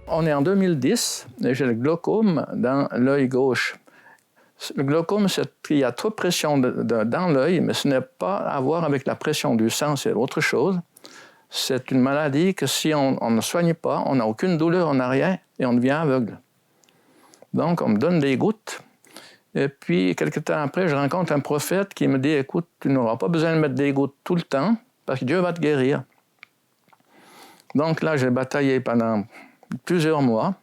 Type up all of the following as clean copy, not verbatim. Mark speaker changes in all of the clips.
Speaker 1: On est en 2010 et j'ai le glaucome dans l'œil gauche. Le glaucome, c'est qu'il y a trop de pression dans l'œil, mais ce n'est pas à voir avec la pression du sang, c'est autre chose. C'est une maladie que si on ne soigne pas, on n'a aucune douleur, on n'a rien et on devient aveugle. Donc, on me donne des gouttes. Et puis, quelque temps après, je rencontre un prophète qui me dit « Écoute, tu n'auras pas besoin de mettre des gouttes tout le temps parce que Dieu va te guérir. » Donc là, j'ai bataillé pendant plusieurs mois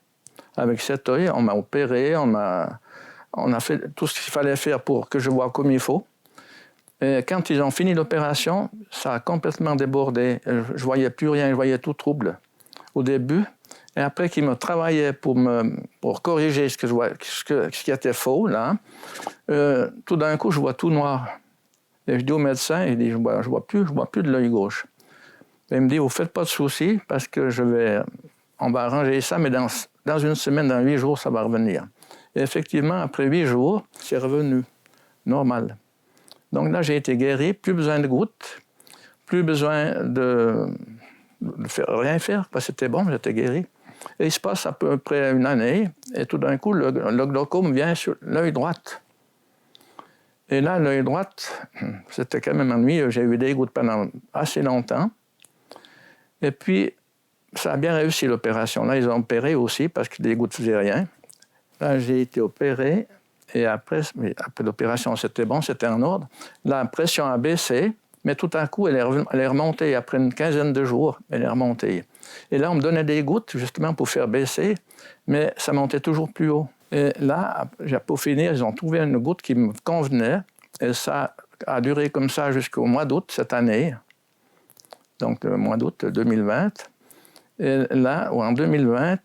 Speaker 1: avec cet œil. On m'a opéré, on a fait tout ce qu'il fallait faire pour que je voie comme il faut. Et quand ils ont fini l'opération, ça a complètement débordé. Je ne voyais plus rien, je voyais tout trouble au début. Et après qu'ils me travaillaient pour corriger ce qui était faux, là, tout d'un coup, je vois tout noir. Et je dis au médecin, il dit, je vois plus de l'œil gauche. Et il me dit, vous ne faites pas de soucis parce que on va arranger ça, mais dans une semaine, dans 8 jours, ça va revenir. Et effectivement, après 8 jours, c'est revenu normal. Donc là, j'ai été guéri, plus besoin de gouttes, plus besoin de rien faire, parce que c'était bon, j'étais guéri. Et il se passe à peu près une année, et tout d'un coup, le glaucome vient sur l'œil droit. Et là, l'œil droit, c'était quand même ennuyeux. J'ai eu des gouttes pendant assez longtemps. Et puis, ça a bien réussi l'opération. Là, ils ont opéré aussi, parce que les gouttes ne faisaient rien. Là, j'ai été opéré, et après l'opération, c'était bon, c'était en ordre. La pression a baissé, mais tout à coup, elle est remontée. Après une quinzaine de jours, elle est remontée. Et là, on me donnait des gouttes, justement, pour faire baisser, mais ça montait toujours plus haut. Et là, pour finir, ils ont trouvé une goutte qui me convenait, et ça a duré comme ça jusqu'au mois d'août cette année, donc le mois d'août 2020. Et là, en 2020,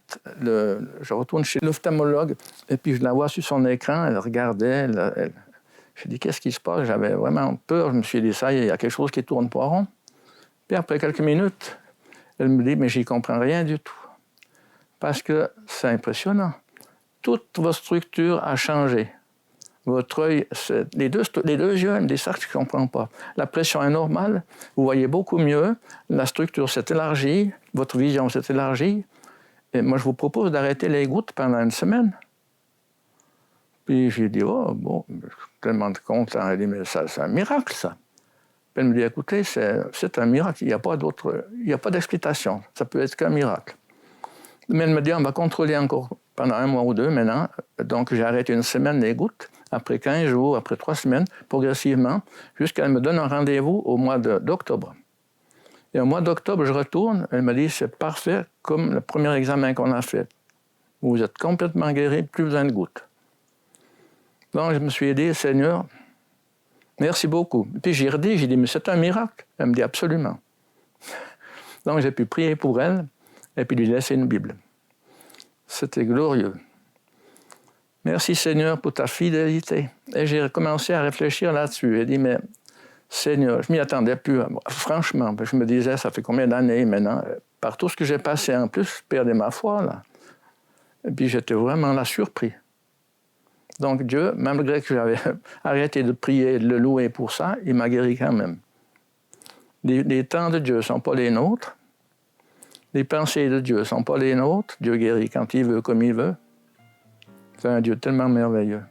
Speaker 1: je retourne chez l'ophtalmologue, et puis je la vois sur son écran, elle regardait, je dis, qu'est-ce qui se passe? J'avais vraiment peur, je me suis dit, ça, il y a quelque chose qui tourne pas rond. Puis après quelques minutes, elle me dit, mais j'y comprends rien du tout. Parce que c'est impressionnant. Toute votre structure a changé. Votre œil, les deux yeux, elle me dit ça que je ne comprends pas. La pression est normale, vous voyez beaucoup mieux, la structure s'est élargie, votre vision s'est élargie. Et moi, je vous propose d'arrêter les gouttes pendant une semaine. Puis j'ai dit, oh, bon, je suis tellement content. Elle dit, mais ça, c'est un miracle, ça. Puis elle me dit, écoutez, c'est un miracle, il n'y a pas d'explication, ça peut être qu'un miracle. Mais elle me dit, on va contrôler encore pendant 1 mois ou 2 maintenant. Donc j'ai arrêté une semaine les gouttes, après 15 jours, après 3 semaines, progressivement, jusqu'à elle me donne un rendez-vous au mois d'octobre. Et au mois d'octobre, je retourne, elle me dit, c'est parfait, comme le premier examen qu'on a fait. Vous êtes complètement guéri, plus besoin de gouttes. Donc je me suis dit, Seigneur, merci beaucoup. Puis j'ai redit, j'ai dit, mais c'est un miracle. Elle me dit, absolument. Donc j'ai pu prier pour elle, et puis lui laisser une Bible. C'était glorieux. Merci Seigneur pour ta fidélité. Et j'ai commencé à réfléchir là-dessus. J'ai dit, mais Seigneur, je m'y attendais plus. Franchement, je me disais, ça fait combien d'années maintenant? Par tout ce que j'ai passé en plus, je perdais ma foi là. Et puis j'étais vraiment là surpris. Donc Dieu, malgré que j'avais arrêté de prier et de le louer pour ça, il m'a guéri quand même. Les temps de Dieu ne sont pas les nôtres. Les pensées de Dieu ne sont pas les nôtres. Dieu guérit quand il veut, comme il veut. C'est un Dieu tellement merveilleux.